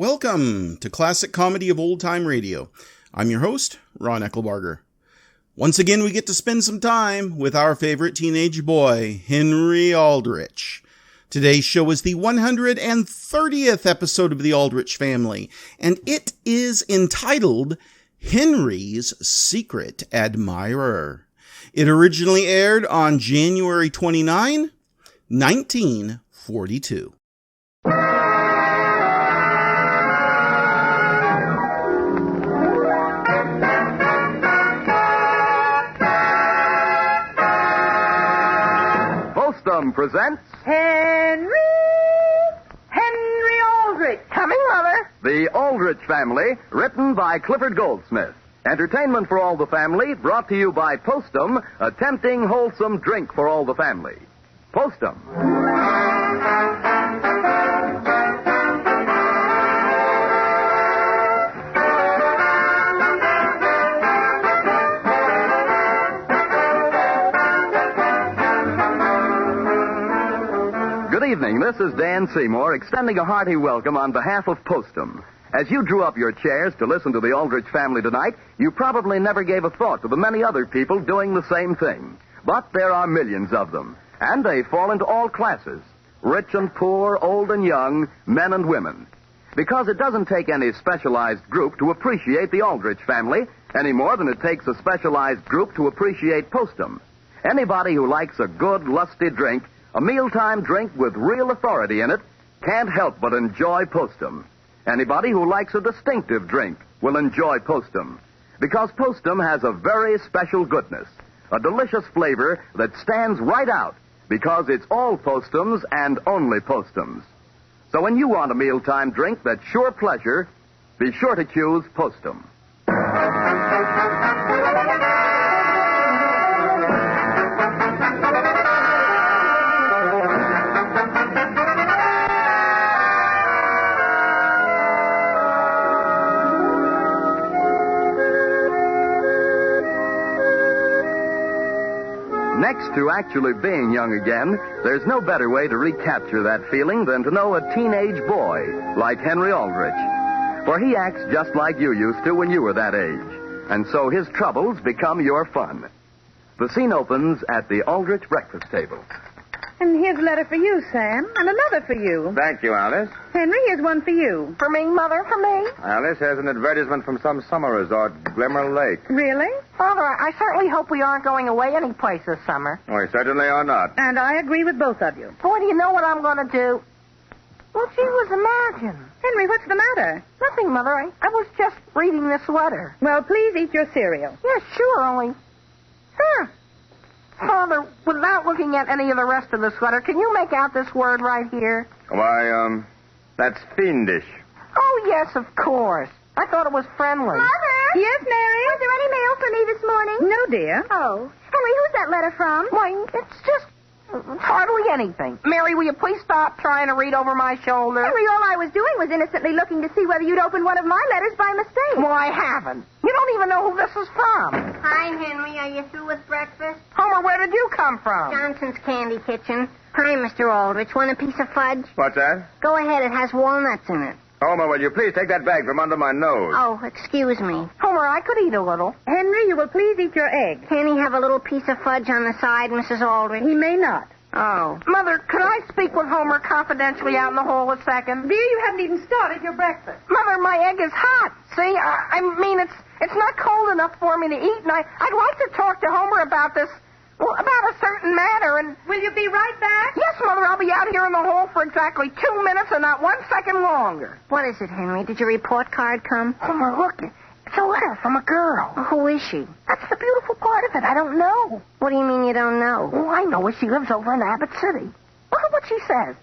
Welcome to Classic Comedy of Old Time Radio. I'm your host, Ron Eckelbarger. Once again, we get to spend some time with our favorite teenage boy, Henry Aldrich. Today's show is the 130th episode of the Aldrich Family, and it is entitled Henry's Secret Admirer. It originally aired on January 29, 1942. Presents Henry Aldrich. Coming, Mother. The Aldrich Family, written by Clifford Goldsmith. Entertainment for all the family, brought to you by Postum, a tempting, wholesome drink for all the family. Postum. Good evening. This is Dan Seymour extending a hearty welcome on behalf of Postum. As you drew up your chairs to listen to the Aldrich Family tonight, you probably never gave a thought to the many other people doing the same thing. But there are millions of them, and they fall into all classes, rich and poor, old and young, men and women. Because it doesn't take any specialized group to appreciate the Aldrich Family any more than it takes a specialized group to appreciate Postum. Anybody who likes a good, lusty drink, a mealtime drink with real authority in it, can't help but enjoy Postum. Anybody who likes a distinctive drink will enjoy Postum. Because Postum has a very special goodness, a delicious flavor that stands right out because it's all Postums and only Postums. So when you want a mealtime drink that's sure pleasure, be sure to choose Postum. Next to actually being young again, there's no better way to recapture that feeling than to know a teenage boy like Henry Aldrich. For he acts just like you used to when you were that age. And so his troubles become your fun. The scene opens at the Aldrich breakfast table. And here's a letter for you, Sam, and another for you. Thank you, Alice. Henry, here's one for you. For me, Mother, for me. Alice has an advertisement from some summer resort, Glimmer Lake. Really? Father, I certainly hope we aren't going away any place this summer. We certainly are not. And I agree with both of you. Boy, do you know what I'm going to do? Well, gee whiz, imagine. Henry, what's the matter? Nothing, Mother. I was just reading this letter. Well, please eat your cereal. Yeah, sure, only... Huh. Father, without looking at any of the rest of this letter, can you make out this word right here? Why, that's fiendish. Oh, yes, of course. I thought it was friendly. Mother? Yes, Mary? Was there any mail for me this morning? No, dear. Oh. Henry, who's that letter from? Why, it's just hardly anything. Mary, will you please stop trying to read over my shoulder? Henry, all I was doing was innocently looking to see whether you'd opened one of my letters by mistake. Well, I haven't. You don't even know who this is from. Hi, Henry. Are you through with breakfast? Homer, where did you come from? Johnson's Candy Kitchen. Hi, Mr. Aldrich. Want a piece of fudge? What's that? Go ahead. It has walnuts in it. Homer, will you please take that bag from under my nose? Oh, excuse me. Homer, I could eat a little. Henry, you will please eat your egg. Can he have a little piece of fudge on the side, Mrs. Aldrich? He may not. Oh. Mother, could I speak with Homer confidentially out in the hall a second? Dear, you haven't even started your breakfast. Mother, my egg is hot. See, I mean, it's not cold enough for me to eat, and I'd like to talk to Homer about this, well, about a certain matter, and... Will you be right back? Yes, Mother, I'll be out here in the hall for exactly 2 minutes and not 1 second longer. What is it, Henry? Did your report card come? Homer, look, it's a letter from a girl. Who is she? That's the beautiful part of it. I don't know. What do you mean you don't know? Oh, I know her. She lives over in Abbott City. Look at what she says.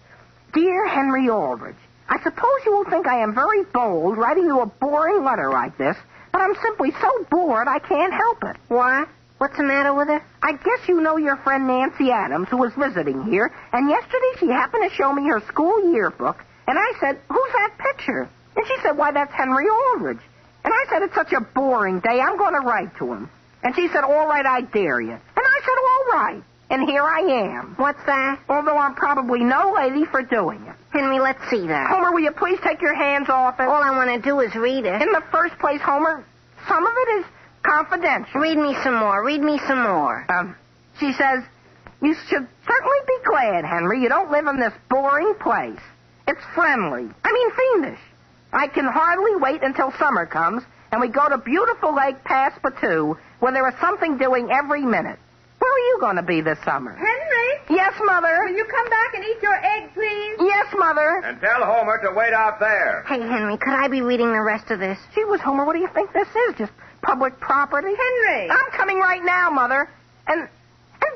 Dear Henry Aldrich, I suppose you will think I am very bold writing you a boring letter like this, but I'm simply so bored I can't help it. What? What's the matter with her? I guess you know your friend Nancy Adams, who was visiting here, and yesterday she happened to show me her school yearbook, and I said, who's that picture? And she said, why, that's Henry Aldrich. And I said, it's such a boring day, I'm going to write to him. And she said, all right, I dare you. And I said, all right. And here I am. What's that? Although I'm probably no lady for doing it. Henry, let's see that. Homer, will you please take your hands off it? All I want to do is read it. In the first place, Homer, some of it is confidential. Read me some more. Read me some more. She says, you should certainly be glad, Henry, you don't live in this boring place. It's friendly. I mean, fiendish. I can hardly wait until summer comes, and we go to beautiful Lake Passepartout, where there is something doing every minute. Where are you going to be this summer? Henry? Yes, Mother. Will you come back and eat your egg, please? Yes, Mother. And tell Homer to wait out there. Hey, Henry, could I be reading the rest of this? Gee whiz, Homer, what do you think this is? Just public property? Henry! I'm coming right now, Mother. And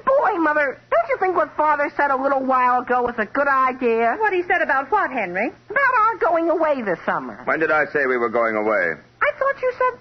boy, Mother, don't you think what Father said a little while ago was a good idea? What he said about what, Henry? About our going away this summer. When did I say we were going away? I thought you said...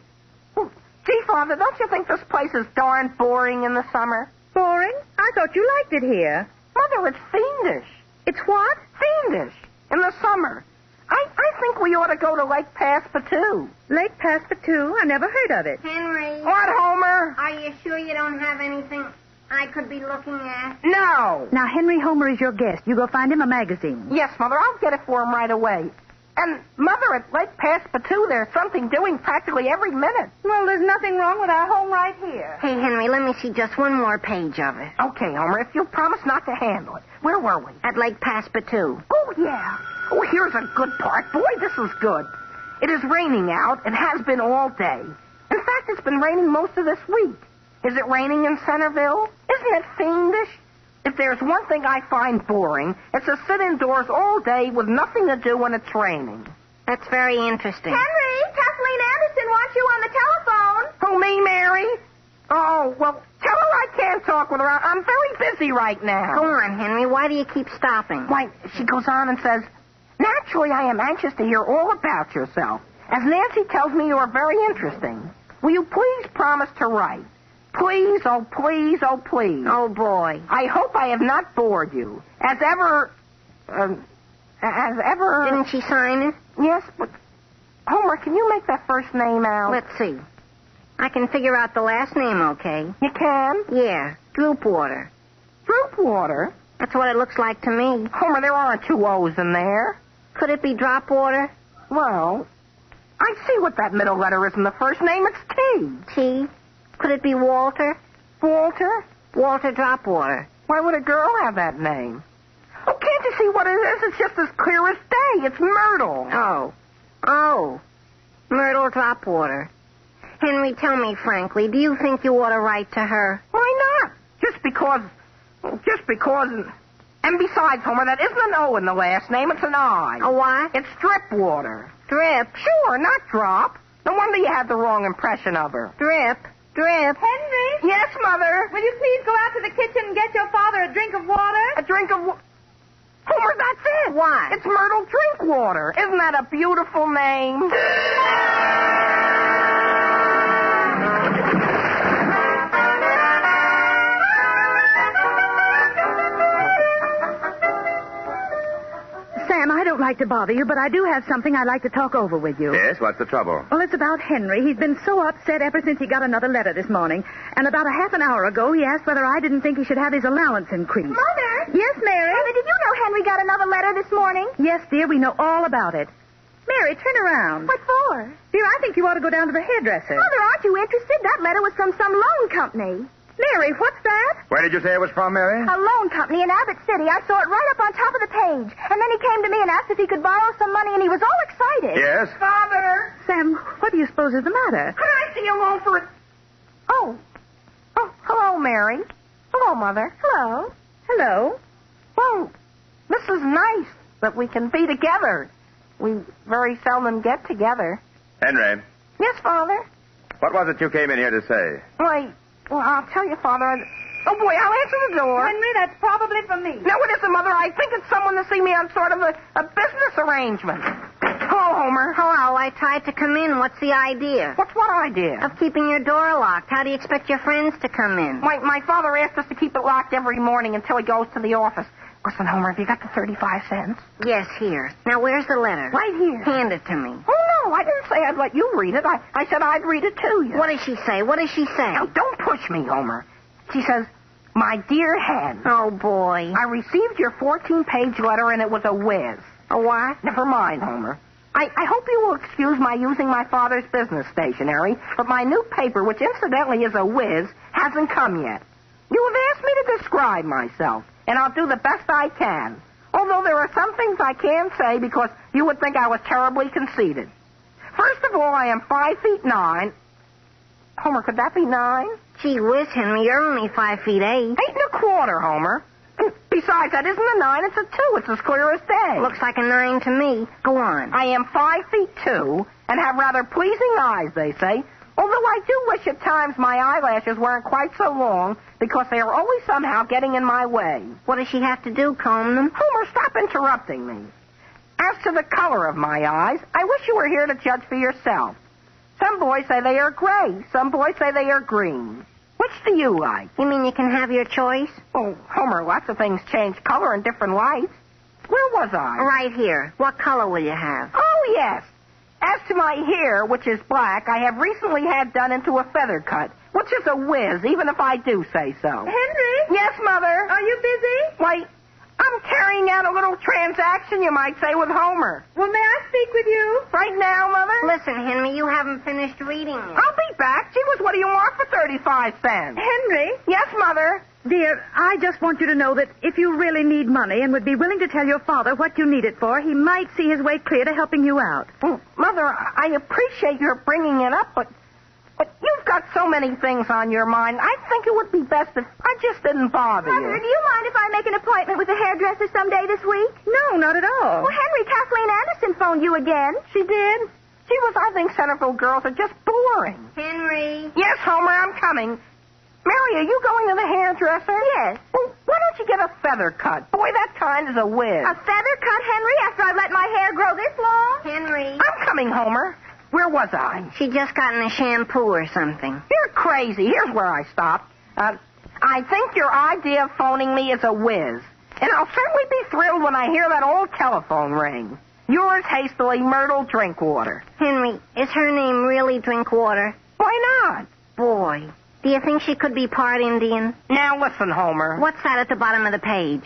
Well, gee, Father, don't you think this place is darn boring in the summer? Boring? I thought you liked it here. Mother, it's fiendish. It's what? Fiendish. In the summer. I think we ought to go to Lake Passepartout. Lake Passepartout? I never heard of it. Henry. What, Homer? Are you sure you don't have anything I could be looking at? No. Now, Henry Homer is your guest. You go find him a magazine. Yes, Mother, I'll get it for him right away. And, Mother, at Lake Passepartout, there's something doing practically every minute. Well, there's nothing wrong with our home right here. Hey, Henry, let me see just one more page of it. Okay, Homer, if you'll promise not to handle it. Where were we? At Lake Passepartout. Oh, yeah. Oh, here's a good part. Boy, this is good. It is raining out and has been all day. In fact, it's been raining most of this week. Is it raining in Centerville? Isn't it fiendish? If there's one thing I find boring, it's to sit indoors all day with nothing to do when it's raining. That's very interesting. Henry, Kathleen Anderson wants you on the telephone. Who, me, Mary? Oh, well, tell her I can't talk with her. I'm very busy right now. Go on, Henry. Why do you keep stopping? Why, she goes on and says, naturally, I am anxious to hear all about yourself. As Nancy tells me, you are very interesting. Will you please promise to write? Please, oh, please, oh, please. Oh, boy. I hope I have not bored you. As ever... Didn't she sign it? Yes, but... Homer, can you make that first name out? Let's see. I can figure out the last name, okay? You can? Yeah, Droopwater. Droopwater? That's what it looks like to me. Homer, there aren't two O's in there. Could it be Dropwater? Well, I see what that middle letter is in the first name. It's T. T? Could it be Walter? Walter? Walter Dropwater. Why would a girl have that name? Oh, can't you see what it is? It's just as clear as day. It's Myrtle. Oh. Myrtle Dropwater. Henry, tell me frankly, do you think you ought to write to her? Why not? Just because... And besides, Homer, that isn't an O in the last name. It's an I. A what? It's Dripwater. Drip? Sure, not Drop. No wonder you had the wrong impression of her. Drip? Henry? Yes, Mother? Will you please go out to the kitchen and get your father a drink of water? A drink of... Homer, that's it. What? It's Myrtle Drinkwater. Isn't that a beautiful name? Sam, I don't like to bother you, but I do have something I'd like to talk over with you. Yes, what's the trouble? Well, it's about Henry. He's been so upset ever since he got another letter this morning. And about a half an hour ago, he asked whether I didn't think he should have his allowance increased. Mother? Yes, Mary? Mother, did you know Henry got another letter this morning? Yes, dear, we know all about it. Mary, turn around. What for? Dear, I think you ought to go down to the hairdresser. Mother, aren't you interested? That letter was from some loan company. Mary, what's that? Where did you say it was from, Mary? A loan company in Abbott City. I saw it right up on top of the page. And then he came to me and asked if he could borrow some money, and he was all excited. Yes? Father! Sam, what do you suppose is the matter? Could I see a loan for it? Oh, hello, Mary. Hello, Mother. Hello. Hello. Well, this is nice that we can be together. We very seldom get together. Henry, Yes, Father? what was it you came in here to say? Well, I'll tell you, Father. Oh, boy, I'll answer the door. Henry, that's probably for me. No, it isn't, Mother. I think it's someone to see me on sort of a business arrangement. Hello, Homer. Hello, I tried to come in. What's the idea? What's what idea? Of keeping your door locked. How do you expect your friends to come in? My father asked us to keep it locked every morning until he goes to the office. Listen, Homer, have you got the 35 cents? Yes, here. Now, where's the letter? Right here. Hand it to me. Oh, no, I didn't say I'd let you read it. I said I'd read it to you. What does she say? What does she say? Now, don't push me, Homer. She says, my dear Hen. Oh, boy. I received your 14-page letter, and it was a whiz. A what? Never mind, Homer. I hope you will excuse my using my father's business stationery, but my new paper, which incidentally is a whiz, hasn't come yet. You have asked me to describe myself, and I'll do the best I can. Although there are some things I can't say because you would think I was terribly conceited. First of all, I am 5'9". Homer, could that be 9? Gee whiz, Henry, you're only 5'8". 8 1/4, Homer. And besides, that isn't a 9, it's a 2. It's as clear as day. Looks like a 9 to me. Go on. I am 5'2" and have rather pleasing eyes, they say. Although I do wish at times my eyelashes weren't quite so long because they are always somehow getting in my way. What does she have to do, comb them? Homer, stop interrupting me. As to the color of my eyes, I wish you were here to judge for yourself. Some boys say they are gray. Some boys say they are green. Which do you like? You mean you can have your choice? Oh, Homer, lots of things change color in different lights. Where was I? Right here. What color will you have? Oh, yes. As to my hair, which is black, I have recently had done into a feather cut, which is a whiz, even if I do say so. Henry? Yes, Mother? Are you busy? Why, I'm carrying out a little transaction, you might say, with Homer. Well, may I speak with you? Right now, Mother? Listen, Henry, you haven't finished reading it. I'll be back. Gee whiz, what do you want for 35 cents? Henry? Yes, Mother? Dear, I just want you to know that if you really need money and would be willing to tell your father what you need it for, he might see his way clear to helping you out. Well, Mother, I appreciate your bringing it up, but you've got so many things on your mind. I think it would be best if I just didn't bother Mother, you. do you mind if I make an appointment with a hairdresser someday this week? No, not at all. Well, Henry, Kathleen Anderson phoned you again. She did? Gee whiz, I think Centerville girls are just boring. Henry. Yes, Homer, I'm coming. Mary, are you going to the hairdresser? Yes. Well, why don't you get a feather cut? Boy, that kind is a whiz. A feather cut, Henry, after I've let my hair grow this long? Henry. I'm coming, Homer. Where was I? She just got in a shampoo or something. You're crazy. Here's where I stopped. I think your idea of phoning me is a whiz. And I'll certainly be thrilled when I hear that old telephone ring. Yours hastily, Myrtle Drinkwater. Henry, is her name really Drinkwater? Why not? Boy, do you think she could be part Indian? Now listen, Homer. What's that at the bottom of the page?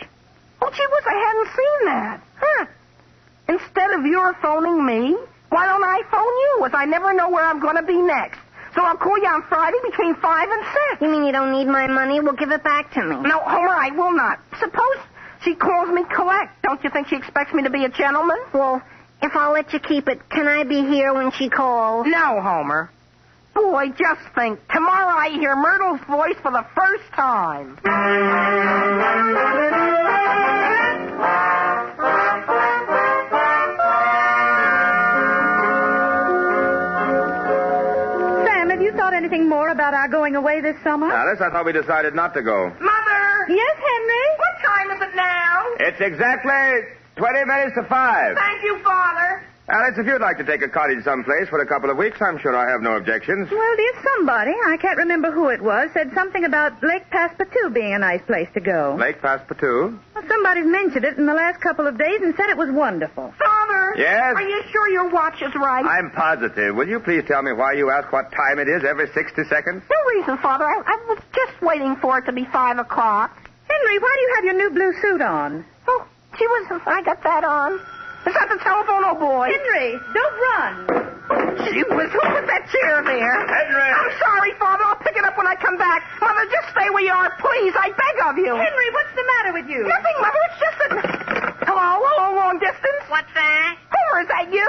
Oh, gee whiz, I hadn't seen that. Huh. Instead of your phoning me, why don't I phone you, as I never know where I'm going to be next. So I'll call you on Friday between 5 and 6. You mean you don't need my money? Well, give it back to me. No, Homer, I will not. Suppose she calls me collect. Don't you think she expects me to be a gentleman? Well, if I'll let you keep it, can I be here when she calls? No, Homer. Boy, just think. Tomorrow I hear Myrtle's voice for the first time. Sam, have you thought anything more about our going away this summer? Alice, I thought we decided not to go. Mother! Yes, Henry? What time is it now? It's exactly 20 minutes to 5. Thank you, Father. Alice, if you'd like to take a cottage someplace for a couple of weeks, I'm sure I have no objections. Well, dear, somebody, I can't remember who it was, said something about Lake Passepartout being a nice place to go. Lake Passepartout? Well, somebody's mentioned it in the last couple of days and said it was wonderful. Father! Yes? Are you sure your watch is right? I'm positive. Will you please tell me why you ask what time it is every 60 seconds? No reason, Father. I was just waiting for it to be 5 o'clock. Henry, why do you have your new blue suit on? Oh, gee whiz, I got that on. Is that the telephone, oh boy? Henry, don't run. Gee whiz, who put that chair there? Henry! I'm sorry, Father. I'll pick it up when I come back. Mother, just stay where you are, please. I beg of you. Henry, what's the matter with you? Nothing, Mother. It's just that... Hello, long distance? What's that? Homer, is that you?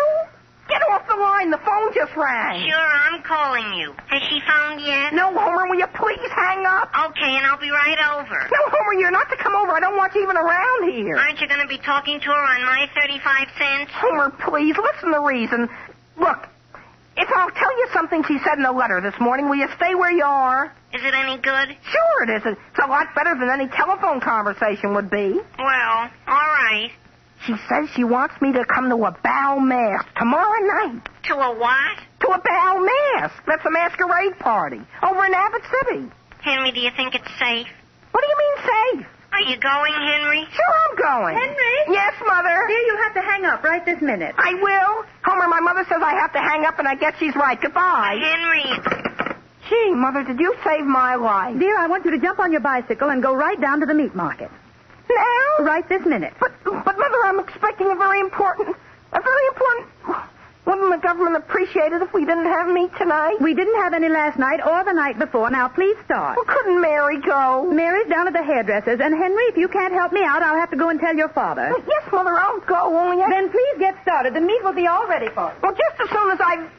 Get off the line. The phone just rang. Sure, I'm calling you. Has she phoned yet? No, Homer, will you please hang up? Okay, and I'll be right over. No, Homer, you're not to come over. I don't want you even around here. Aren't you going to be talking to her on my 35 cents? Homer, please, listen to reason. Look, if I'll tell you something she said in a letter this morning, will you stay where you are? Is it any good? Sure it is. It's a lot better than any telephone conversation would be. Well, all right. She says she wants me to come to a bow mask tomorrow night. To a what? To a bow mask. That's a masquerade party over in Abbott City. Henry, do you think it's safe? What do you mean safe? Are you going, Henry? Sure I'm going. Henry? Yes, Mother? Dear, you have to hang up right this minute. I will. Homer, my mother says I have to hang up, and I guess she's right. Goodbye. Henry. Gee, Mother, did you save my life? Dear, I want you to jump on your bicycle and go right down to the meat market. Now? Right this minute. But Mother, I'm expecting a very important... Wouldn't the government appreciate it if we didn't have meat tonight? We didn't have any last night or the night before. Now, please start. Well, couldn't Mary go? Mary's down at the hairdresser's. And, Henry, if you can't help me out, I'll have to go and tell your father. Well, yes, Mother, I'll go, only Then please get started. The meat will be all ready for you. Well, just as soon as I've...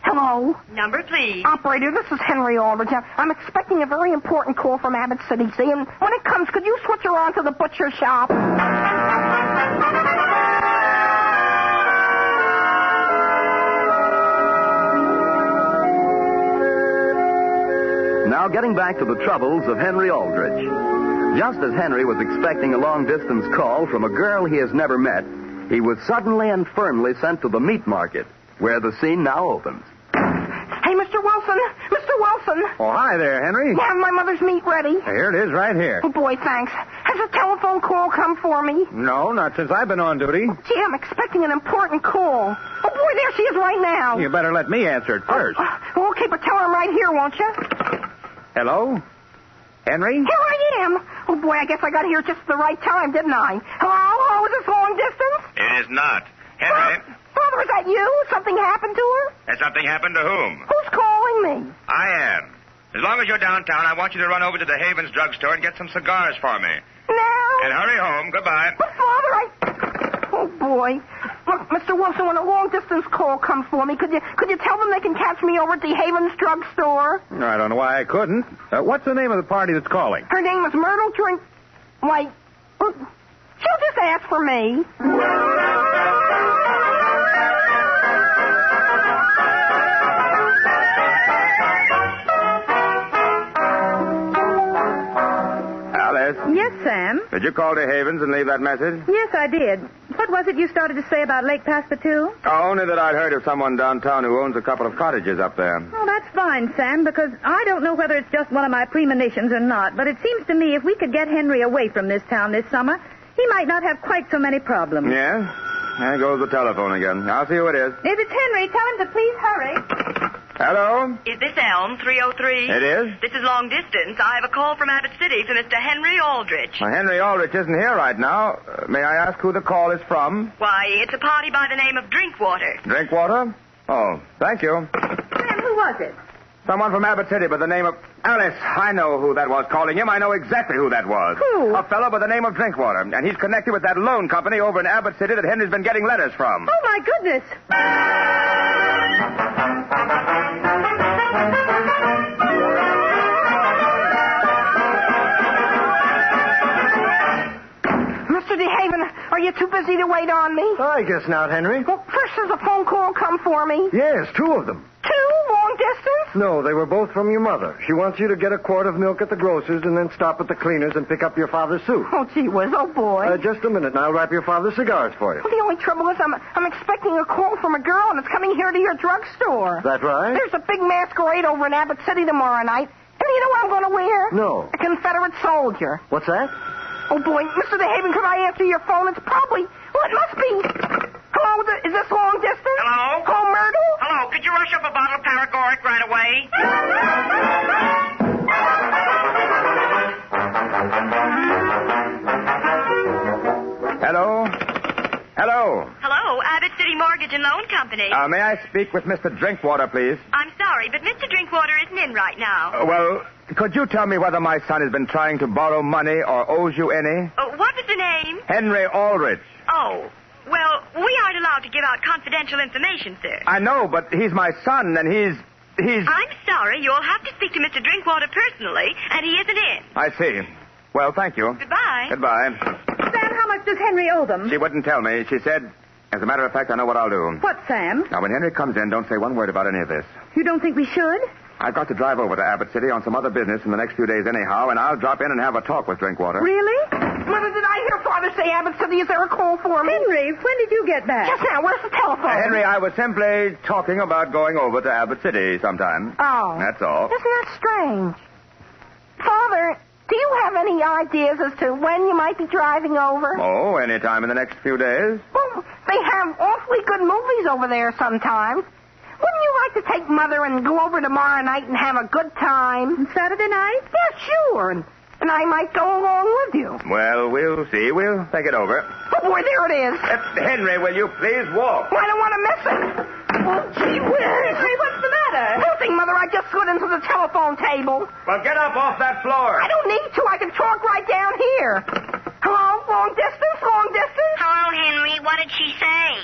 Hello? Number, please. Operator, this is Henry Aldrich. I'm expecting a very important call from Abbott City, see? And when it comes, could you switch her on to the butcher shop? Now getting back to the troubles of Henry Aldrich. Just as Henry was expecting a long-distance call from a girl he has never met, he was suddenly and firmly sent to the meat market, where the scene now opens. Hey, Mr. Wilson! Mr. Wilson! Oh, hi there, Henry. You have my mother's meat ready? Here it is, right here. Oh, boy, thanks. Has a telephone call come for me? No, not since I've been on duty. Gee, I'm expecting an important call. Oh, boy, there she is right now. You better let me answer it first. Okay, but tell her I'm right here, won't you? Hello? Henry? Here I am. Oh, boy, I guess I got here just at the right time, didn't I? Hello? Is this long distance? It is not. Henry? Father, is that you? Something happened to her? Has something happened to whom? Who's calling me? I am. As long as you're downtown, I want you to run over to the Havens drugstore and get some cigars for me. Now? And hurry home. Goodbye. But, Father, Oh, boy. Look, Mr. Wilson, when a long-distance call comes for me, could you tell them they can catch me over at the Havens drugstore? I don't know why I couldn't. What's the name of the party that's calling? Her name is Myrtle Drinkwater. She'll just ask for me. Alice? Yes, Sam? Did you call to Havens and leave that message? Yes, I did. What was it you started to say about Lake Passepartout? Oh, only that I'd heard of someone downtown who owns a couple of cottages up there. Oh, that's fine, Sam, because I don't know whether it's just one of my premonitions or not, but it seems to me if we could get Henry away from this town this summer, he might not have quite so many problems. Yeah? There goes the telephone again. I'll see who it is. If it's Henry, tell him to please hurry. Hello? Is this Elm 303? It is? This is long distance. I have a call from Abbott City for Mr. Henry Aldrich. Well, Henry Aldrich isn't here right now. May I ask who the call is from? Why, it's a party by the name of Drinkwater. Drinkwater? Oh, thank you. Sam, who was it? Someone from Abbott City by the name of... Alice, I know who that was calling him. I know exactly who that was. Who? A fellow by the name of Drinkwater. And he's connected with that loan company over in Abbott City that Henry's been getting letters from. Oh, my goodness. Mr. DeHaven, are you too busy to wait on me? I guess not, Henry. Well, first there's a phone call come for me. Yes, two of them. Two? Long distance? No, they were both from your mother. She wants you to get a quart of milk at the grocer's and then stop at the cleaner's and pick up your father's suit. Oh, gee whiz. Oh, boy. Just a minute, and I'll wrap your father's cigars for you. Well, the only trouble is I'm expecting a call from a girl, and it's coming here to your drugstore. Is that right? There's a big masquerade over in Abbott City tomorrow night. And you know what I'm going to wear? No. A Confederate soldier. What's that? Oh, boy. Mr. DeHaven, could I answer your phone? It's probably... Well, it must be... Hello, is this long distance? Hello? Oh, Myrtle? Hello, could you rush up a bottle of Paregoric right away? Hello? Hello? Hello, Abbott City Mortgage and Loan Company. May I speak with Mr. Drinkwater, please? I'm sorry, but Mr. Drinkwater isn't in right now. Well, could you tell me whether my son has been trying to borrow money or owes you any? What was the name? Henry Aldrich. Oh, well, we aren't allowed to give out confidential information, sir. I know, but he's my son, and he's... I'm sorry, you'll have to speak to Mr. Drinkwater personally, and he isn't in. I see. Well, thank you. Goodbye. Goodbye. Sam, how much does Henry owe them? She wouldn't tell me. She said, as a matter of fact, I know what I'll do. What, Sam? Now, when Henry comes in, don't say one word about any of this. You don't think we should? I've got to drive over to Abbott City on some other business in the next few days anyhow, and I'll drop in and have a talk with Drinkwater. Really? Mother, did I hear Father say Abbott City? Is there a call for me? Henry, when did you get back? Just now. Where's the telephone? Henry, I was simply talking about going over to Abbott City sometime. Oh. That's all. Isn't that strange? Father, do you have any ideas as to when you might be driving over? Oh, any time in the next few days. Well, they have awfully good movies over there sometimes. Wouldn't you like to take Mother and go over tomorrow night and have a good time? Saturday night? Yeah, sure. And And I might go along with you. Well, we'll see. We'll think it over. Oh, boy, there it is. Henry, will you please walk? Well, I don't want to miss it. Oh, gee whiz. Henry, what's the matter? Nothing, Mother. I just slid into the telephone table. Well, get up off that floor. I don't need to. I can talk right down here. Hello? Long distance? Long distance? Hello, Henry. What did she say?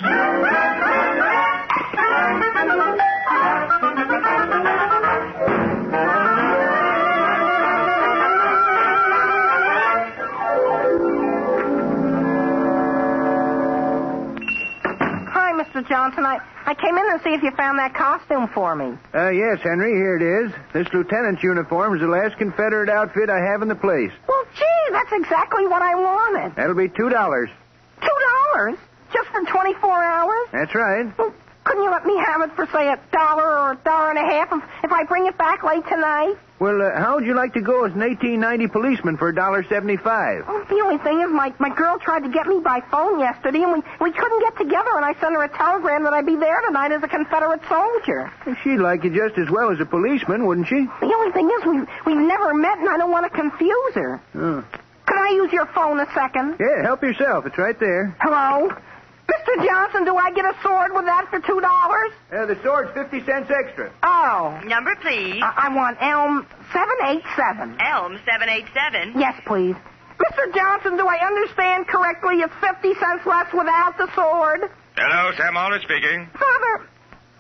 Hi, Mr. Johnson. I came in to see if you found that costume for me. Yes, Henry, here it is. This lieutenant's uniform is the last Confederate outfit I have in the place. Well, gee, that's exactly what I wanted. That'll be $2. $2? Just for 24 hours? That's right. Well, couldn't you let me have it for, say, $1 or $1.50 if I bring it back late tonight? Well, how would you like to go as an 1890 policeman for $1.75? Oh, the only thing is my girl tried to get me by phone yesterday, and we couldn't get together, and I sent her a telegram that I'd be there tonight as a Confederate soldier. She'd like you just as well as a policeman, wouldn't she? The only thing is we've never met, and I don't want to confuse her. Oh. Can I use your phone a second? Yeah, help yourself. It's right there. Hello? Mr. Johnson, do I get a sword with that for $2? The sword's 50 cents extra. Oh. Number, please. I want Elm 787. Elm 787. Yes, please. Mr. Johnson, do I understand correctly it's 50 cents less without the sword? Hello, Sam Aldrich speaking. Father,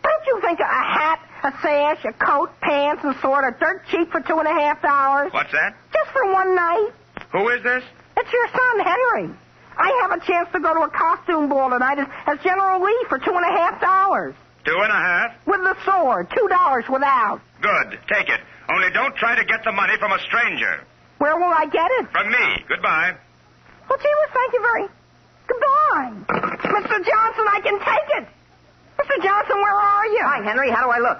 don't you think a hat, a sash, a coat, pants, and sword are dirt cheap for $2.50? What's that? Just for one night. Who is this? It's your son, Henry. I have a chance to go to a costume ball tonight as General Lee for $2.50. $2.50? With the sword, $2 without. Good. Take it. Only don't try to get the money from a stranger. Where will I get it? From me. Goodbye. Well, gee whiz, thank you very... Goodbye. Mr. Johnson, I can take it. Mr. Johnson, where are you? Hi, Henry. How do I look?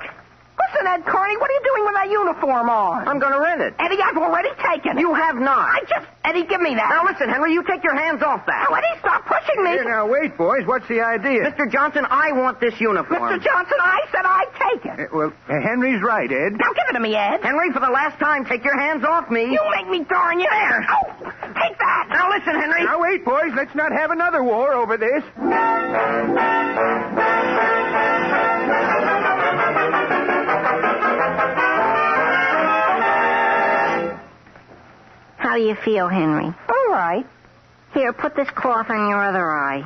Listen, Ed Carney, what are you doing with that uniform on? I'm going to rent it. Eddie, I've already taken it. You have not. Eddie, give me that. Now, listen, Henry, you take your hands off that. Now, Eddie, stop pushing me. Here, now, wait, boys. What's the idea? Mr. Johnson, I want this uniform. Mr. Johnson, I said I'd take it. Henry's right, Ed. Now, give it to me, Ed. Henry, for the last time, take your hands off me. You make me darn you. There. Oh, take that. Now, listen, Henry. Now, wait, boys. Let's not have another war over this. How do you feel, Henry? All right. Here, put this cloth on your other eye.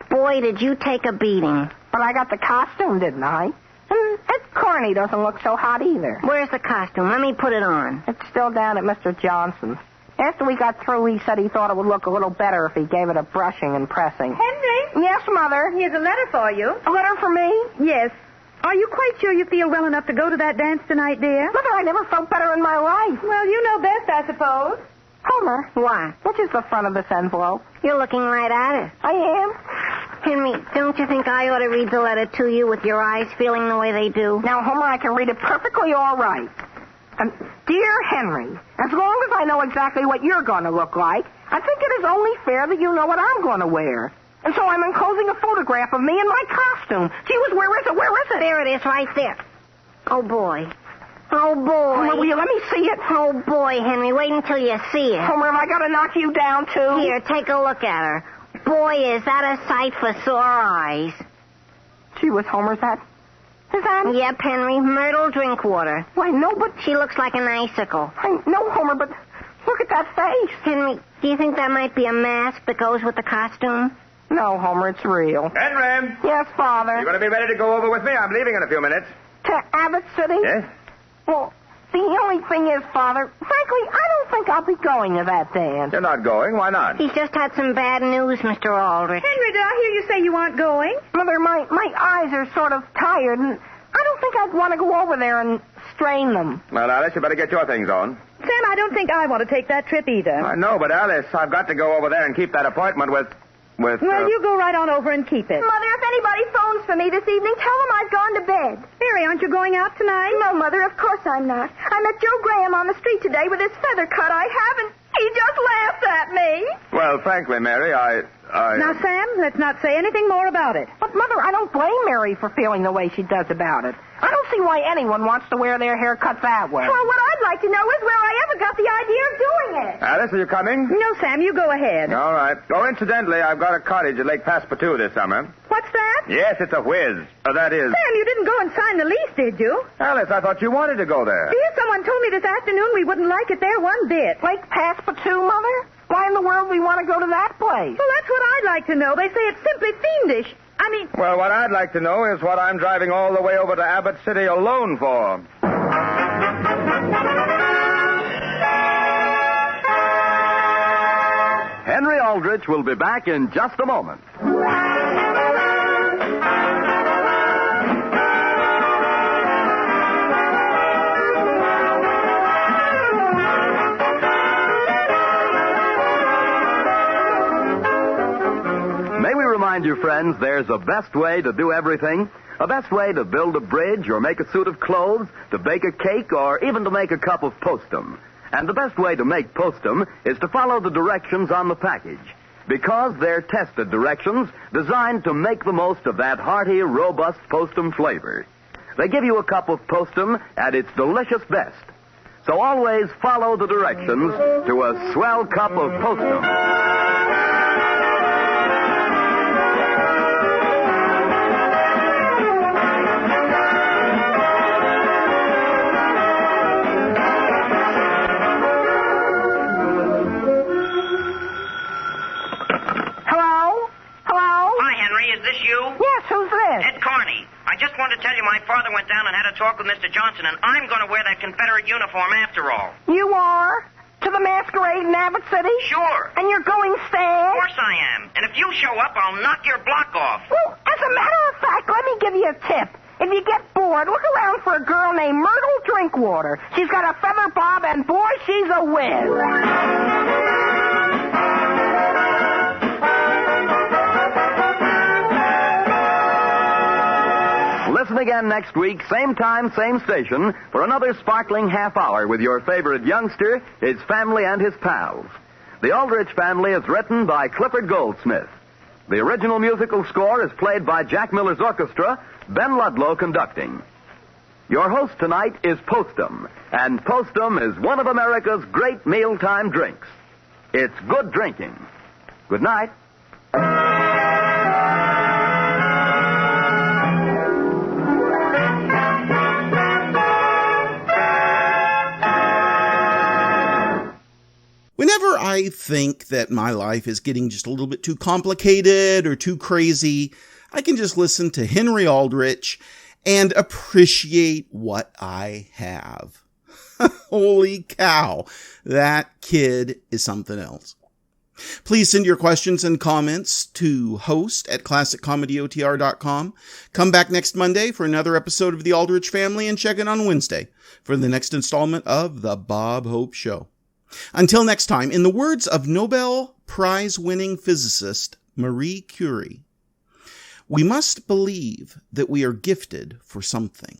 Boy, did you take a beating. But I got the costume, didn't I? And Ed Carney doesn't look so hot either. Where's the costume? Let me put it on. It's still down at Mr. Johnson's. After we got through, he said he thought it would look a little better if he gave it a brushing and pressing. Henry? Yes, Mother? Here's a letter for you. A letter for me? Yes. Are you quite sure you feel well enough to go to that dance tonight, dear? Mother, I never felt better in my life. Well, you know best, I suppose. Homer. What? Which is the front of this envelope? You're looking right at it. I am. Henry, don't you think I ought to read the letter to you with your eyes feeling the way they do? Now, Homer, I can read it perfectly all right. Dear Henry, as long as I know exactly what you're going to look like, I think it is only fair that you know what I'm going to wear. And so I'm enclosing a photograph of me in my costume. Gee whiz, where is it? Where is it? There it is, right there. Oh, boy. Oh, boy. Homer, will you let me see it? Oh, boy, Henry, wait until you see it. Homer, have I got to knock you down, too? Here, take a look at her. Boy, is that a sight for sore eyes. Gee whiz, Homer, is that... Yep, Henry, Myrtle Drinkwater. Why, no, but... She looks like an icicle. I know, Homer, but look at that face. Henry, do you think that might be a mask that goes with the costume? No, Homer, it's real. Henry! Yes, Father? You going to be ready to go over with me? I'm leaving in a few minutes. To Abbott City? Yes? Well, the only thing is, Father, frankly, I don't think I'll be going to that dance. You're not going? Why not? He's just had some bad news, Mr. Aldrich. Henry, did I hear you say you aren't going? Mother, my eyes are sort of tired, and I don't think I'd want to go over there and strain them. Well, Alice, you better get your things on. Sam, I don't think I want to take that trip either. I know, but Alice, I've got to go over there and keep that appointment with... Well, you go right on over and keep it. Mother, if anybody phones for me this evening, tell them I've gone to bed. Mary, aren't you going out tonight? No, Mother, of course I'm not. I met Joe Graham on the street today with his feather cut I have, and he just laughed at me. Well, frankly, Mary, Now, Sam, let's not say anything more about it. But, Mother, I don't blame Mary for feeling the way she does about it. I don't see why anyone wants to wear their hair cut that way. Well, what I'd like to know is where I ever got the idea of doing it. Alice, are you coming? No, Sam, you go ahead. All right. Oh, incidentally, I've got a cottage at Lake Passepartout this summer. What's that? Yes, it's a whiz. That is. Sam, you didn't go and sign the lease, did you? Alice, I thought you wanted to go there. Dear, someone told me this afternoon we wouldn't like it there one bit. Lake Passepartout, Mother? Why in the world do we want to go to that place? Well, that's what I'd like to know. They say it's simply fiendish. I mean... Well, what I'd like to know is what I'm driving all the way over to Abbott City alone for. Henry Aldrich will be back in just a moment. May we remind you, friends, there's a best way to do everything. A best way to build a bridge or make a suit of clothes, to bake a cake, or even to make a cup of postum. And the best way to make postum is to follow the directions on the package, because they're tested directions designed to make the most of that hearty, robust postum flavor. They give you a cup of postum at its delicious best. So always follow the directions to a swell cup of postum. Ed Carney, I just wanted to tell you my father went down and had a talk with Mr. Johnson, and I'm going to wear that Confederate uniform after all. You are? To the masquerade in Abbott City? Sure. And you're going Stan? Of course I am. And if you show up, I'll knock your block off. Well, as a matter of fact, let me give you a tip. If you get bored, look around for a girl named Myrtle Drinkwater. She's got a feather bob, and boy, she's a whiz. Listen again next week, same time, same station, for another sparkling half hour with your favorite youngster, his family, and his pals. The Aldrich Family is written by Clifford Goldsmith. The original musical score is played by Jack Miller's orchestra, Ben Ludlow conducting. Your host tonight is Postum, and Postum is one of America's great mealtime drinks. It's good drinking. Good night. Whenever I think that my life is getting just a little bit too complicated or too crazy, I can just listen to Henry Aldrich and appreciate what I have. Holy cow, that kid is something else. Please send your questions and comments to host@classiccomedyotr.com. Come back next Monday for another episode of The Aldrich Family, and check in on Wednesday for the next installment of The Bob Hope Show. Until next time, in the words of Nobel Prize-winning physicist Marie Curie, we must believe that we are gifted for something.